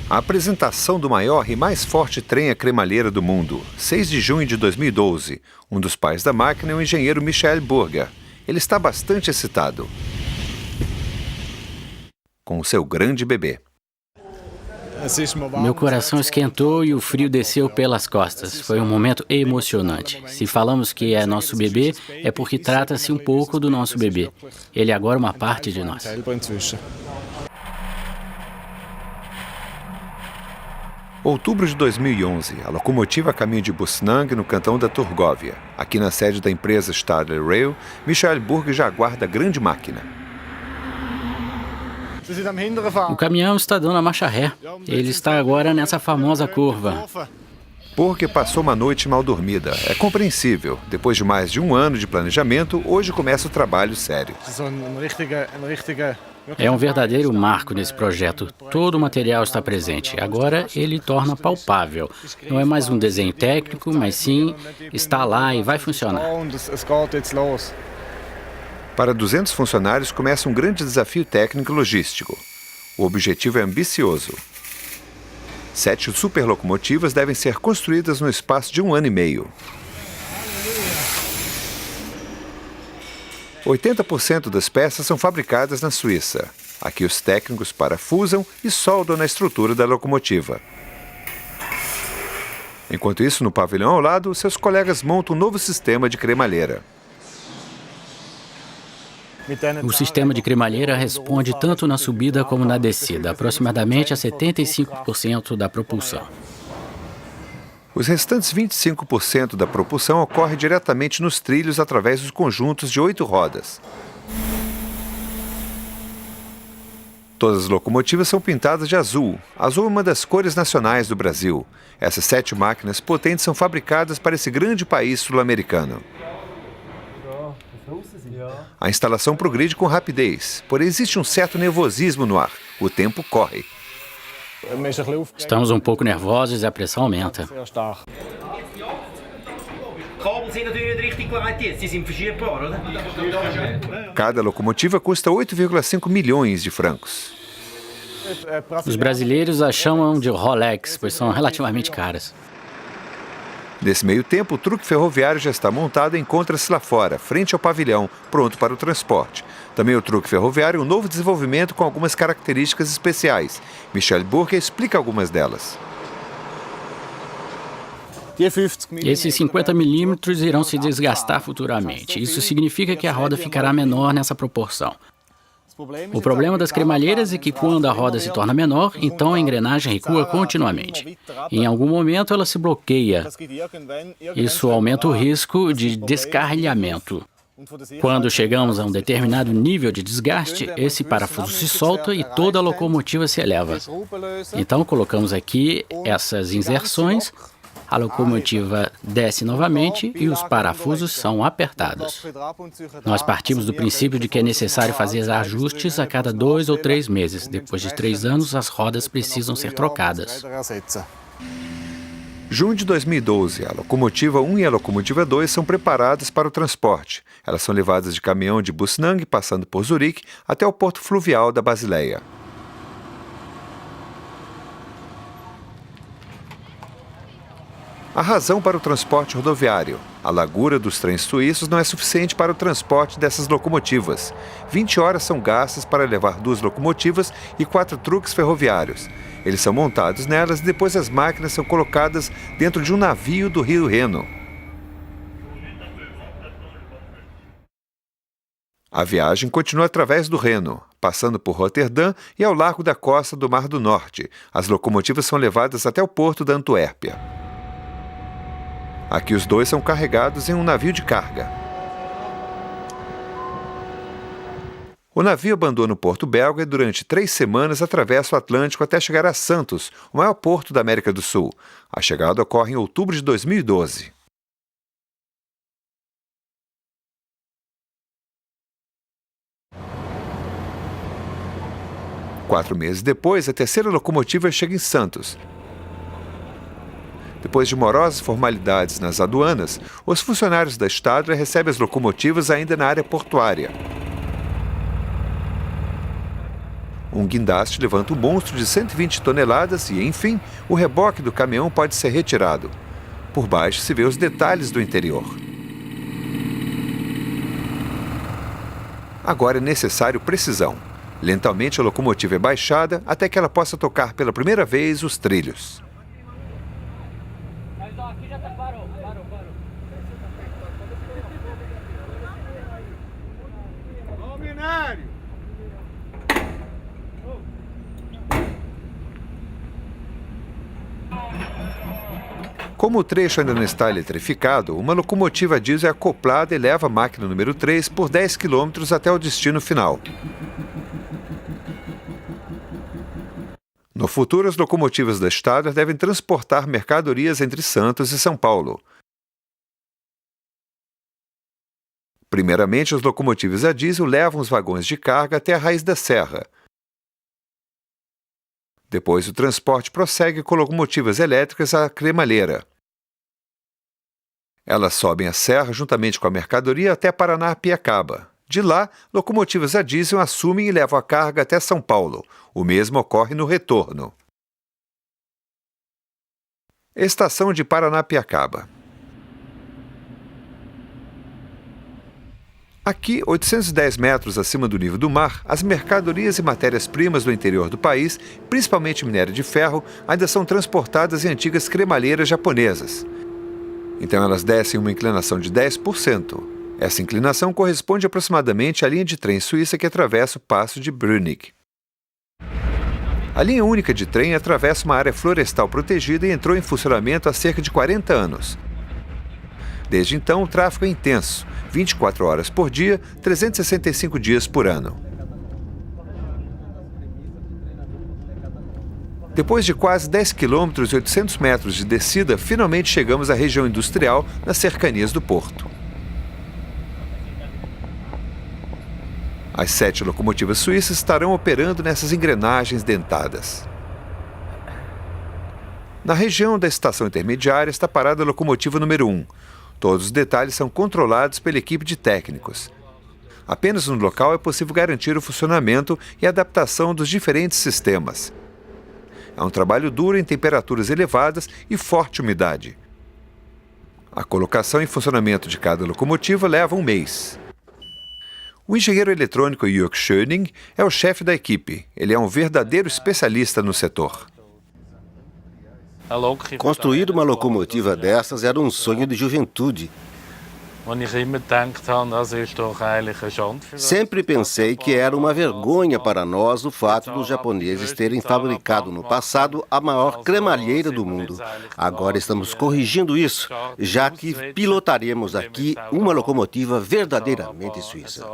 A apresentação do maior e mais forte trem a cremalheira do mundo, 6 de junho de 2012. Um dos pais da máquina é o engenheiro Michael Burger. Ele está bastante excitado com o seu grande bebê. Meu coração esquentou e o frio desceu pelas costas. Foi um momento emocionante. Se falamos que é nosso bebê, é porque trata-se um pouco do nosso bebê. Ele é agora uma parte de nós. Outubro de 2011, a locomotiva a caminho de Bussnang, no cantão da Turgóvia. Aqui na sede da empresa Stadler Rail, Michael Burger já aguarda a grande máquina. O caminhão está dando a marcha ré. Ele está agora nessa famosa curva. Burger passou uma noite mal dormida. É compreensível. Depois de mais de um ano de planejamento, hoje começa o trabalho sério. É um verdadeiro marco nesse projeto. Todo o material está presente. Agora ele torna palpável. Não é mais um desenho técnico, mas sim está lá e vai funcionar. Para 200 funcionários começa um grande desafio técnico e logístico. O objetivo é ambicioso. 7 superlocomotivas devem ser construídas no espaço de 1 ano e meio. 80% das peças são fabricadas na Suíça. Aqui os técnicos parafusam e soldam na estrutura da locomotiva. Enquanto isso, no pavilhão ao lado, seus colegas montam um novo sistema de cremalheira. O sistema de cremalheira responde tanto na subida como na descida, aproximadamente a 75% da propulsão. Os restantes 25% da propulsão ocorre diretamente nos trilhos através dos conjuntos de 8 rodas. Todas as locomotivas são pintadas de azul. Azul é uma das cores nacionais do Brasil. Essas 7 máquinas potentes são fabricadas para esse grande país sul-americano. A instalação progride com rapidez, porém existe um certo nervosismo no ar. O tempo corre. Estamos um pouco nervosos e a pressão aumenta. Cada locomotiva custa 8,5 milhões de francos. Os brasileiros a chamam de Rolex, pois são relativamente caras. Nesse meio tempo, o truque ferroviário já está montado e encontra-se lá fora, frente ao pavilhão, pronto para o transporte. Também o truque ferroviário é um novo desenvolvimento com algumas características especiais. Michael Burger explica algumas delas. Esses 50 milímetros irão se desgastar futuramente. Isso significa que a roda ficará menor nessa proporção. O problema das cremalheiras é que quando a roda se torna menor, então a engrenagem recua continuamente. Em algum momento ela se bloqueia. Isso aumenta o risco de descarrilhamento. Quando chegamos a um determinado nível de desgaste, esse parafuso se solta e toda a locomotiva se eleva. Então colocamos aqui essas inserções. A locomotiva desce novamente e os parafusos são apertados. Nós partimos do princípio de que é necessário fazer ajustes a cada 2 ou 3 meses. Depois de 3 anos, as rodas precisam ser trocadas. Junho de 2012, a locomotiva 1 e a locomotiva 2 são preparadas para o transporte. Elas são levadas de caminhão de Bussnang, passando por Zurique, até o porto fluvial da Basileia. A razão para o transporte rodoviário. A largura dos trens suíços não é suficiente para o transporte dessas locomotivas. 20 horas são gastas para levar 2 locomotivas e 4 truques ferroviários. Eles são montados nelas e depois as máquinas são colocadas dentro de um navio do rio Reno. A viagem continua através do Reno, passando por Roterdã e ao largo da costa do Mar do Norte. As locomotivas são levadas até o porto da Antuérpia. Aqui os 2 são carregados em um navio de carga. O navio abandona o porto belga e durante 3 semanas atravessa o Atlântico até chegar a Santos, o maior porto da América do Sul. A chegada ocorre em outubro de 2012. Quatro meses depois, a terceira locomotiva chega em Santos. Depois de morosas formalidades nas aduanas, os funcionários da Stadler recebem as locomotivas ainda na área portuária. Um guindaste levanta um monstro de 120 toneladas e, enfim, o reboque do caminhão pode ser retirado. Por baixo se vê os detalhes do interior. Agora é necessário precisão. Lentamente a locomotiva é baixada até que ela possa tocar pela primeira vez os trilhos. Como o trecho ainda não está eletrificado, uma locomotiva a diesel é acoplada e leva a máquina número 3 por 10 km até o destino final. No futuro, as locomotivas da Stadler devem transportar mercadorias entre Santos e São Paulo. Primeiramente, as locomotivas a diesel levam os vagões de carga até a raiz da serra. Depois, o transporte prossegue com locomotivas elétricas à cremalheira. Elas sobem a serra juntamente com a mercadoria até Paranapiacaba. De lá, locomotivas a diesel assumem e levam a carga até São Paulo. O mesmo ocorre no retorno. Estação de Paranapiacaba. Aqui, 810 metros acima do nível do mar, as mercadorias e matérias-primas do interior do país, principalmente minério de ferro, ainda são transportadas em antigas cremalheiras japonesas. Então elas descem uma inclinação de 10%. Essa inclinação corresponde aproximadamente à linha de trem suíça que atravessa o passo de Brünig. A linha única de trem atravessa uma área florestal protegida e entrou em funcionamento há cerca de 40 anos. Desde então, o tráfego é intenso, 24 horas por dia, 365 dias por ano. Depois de quase 10 km e 800 metros de descida, finalmente chegamos à região industrial, nas cercanias do porto. As 7 locomotivas suíças estarão operando nessas engrenagens dentadas. Na região da estação intermediária está parada a locomotiva número 1. Todos os detalhes são controlados pela equipe de técnicos. Apenas no local é possível garantir o funcionamento e a adaptação dos diferentes sistemas. É um trabalho duro em temperaturas elevadas e forte umidade. A colocação em funcionamento de cada locomotiva leva um mês. O engenheiro eletrônico Jörg Schöning é o chefe da equipe. Ele é um verdadeiro especialista no setor. Construir uma locomotiva dessas era um sonho de juventude. Sempre pensei que era uma vergonha para nós o fato dos japoneses terem fabricado no passado a maior cremalheira do mundo. Agora estamos corrigindo isso, já que pilotaremos aqui uma locomotiva verdadeiramente suíça.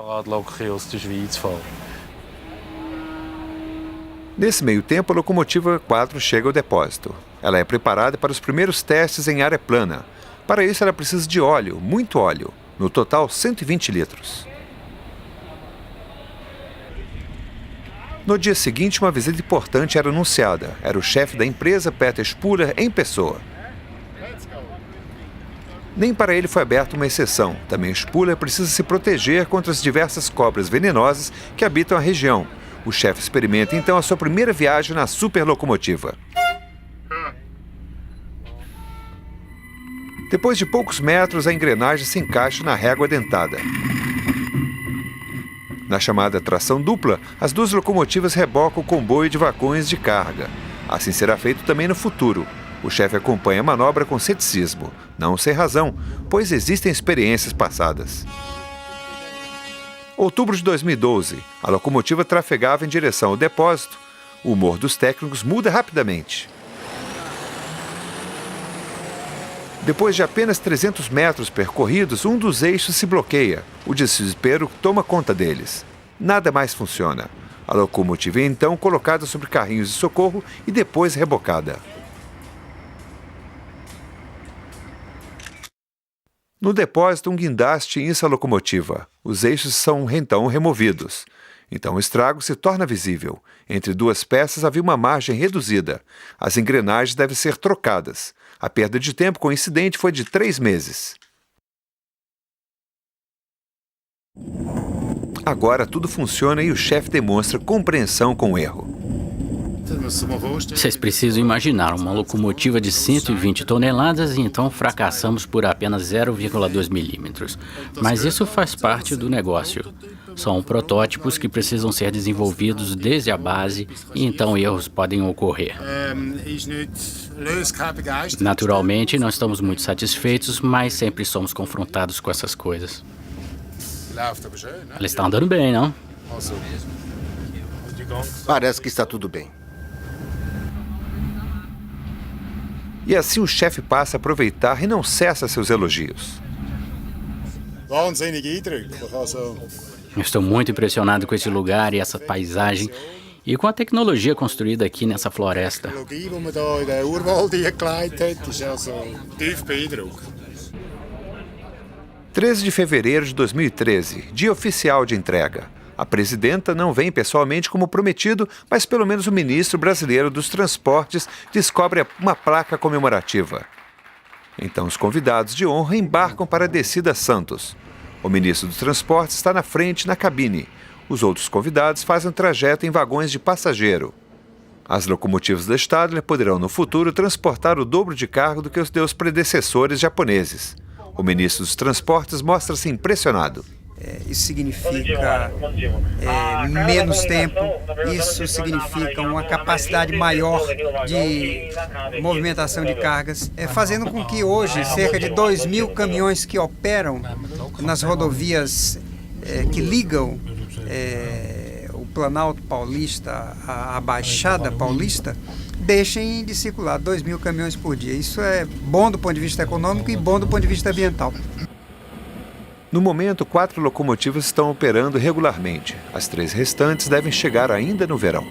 Nesse meio tempo, a locomotiva 4 chega ao depósito. Ela é preparada para os primeiros testes em área plana. Para isso, ela precisa de óleo, muito óleo. No total, 120 litros. No dia seguinte, uma visita importante era anunciada. Era o chefe da empresa, Peter Spuller, em pessoa. Nem para ele foi aberta uma exceção. Também Spuller precisa se proteger contra as diversas cobras venenosas que habitam a região. O chefe experimenta então a sua primeira viagem na superlocomotiva. Depois de poucos metros, a engrenagem se encaixa na régua dentada. Na chamada tração dupla, as duas locomotivas rebocam o comboio de vagões de carga. Assim será feito também no futuro. O chefe acompanha a manobra com ceticismo, não sem razão, pois existem experiências passadas. Outubro de 2012, a locomotiva trafegava em direção ao depósito. O humor dos técnicos muda rapidamente. Depois de apenas 300 metros percorridos, um dos eixos se bloqueia. O desespero toma conta deles. Nada mais funciona. A locomotiva é então colocada sobre carrinhos de socorro e depois rebocada. No depósito, um guindaste inça a locomotiva. Os eixos são então removidos. Então o estrago se torna visível. Entre duas peças havia uma margem reduzida. As engrenagens devem ser trocadas. A perda de tempo com o incidente foi de 3 meses. Agora tudo funciona e o chefe demonstra compreensão com o erro. Vocês precisam imaginar uma locomotiva de 120 toneladas e então fracassamos por apenas 0,2 milímetros. Mas isso faz parte do negócio. São protótipos que precisam ser desenvolvidos desde a base e então erros podem ocorrer. Naturalmente, não estamos muito satisfeitos, mas sempre somos confrontados com essas coisas. Ela está andando bem, não? Parece que está tudo bem. E assim o chefe passa a aproveitar e não cessa seus elogios. Eu estou muito impressionado com esse lugar e essa paisagem e com a tecnologia construída aqui nessa floresta. 13 de fevereiro de 2013, dia oficial de entrega. A presidenta não vem pessoalmente como prometido, mas pelo menos o ministro brasileiro dos Transportes descobre uma placa comemorativa. Então os convidados de honra embarcam para a descida a Santos. O ministro dos Transportes está na frente, na cabine. Os outros convidados fazem o trajeto em vagões de passageiro. As locomotivas da Stadler poderão no futuro transportar o dobro de carga do que os seus predecessores japoneses. O ministro dos Transportes mostra-se impressionado. Isso significa menos tempo, isso significa uma capacidade maior de movimentação de cargas, fazendo com que hoje cerca de 2.000 caminhões que operam nas rodovias que ligam o Planalto Paulista à Baixada Paulista deixem de circular 2.000 caminhões por dia. Isso é bom do ponto de vista econômico e bom do ponto de vista ambiental. No momento, 4 locomotivas estão operando regularmente. As 3 restantes devem chegar ainda no verão.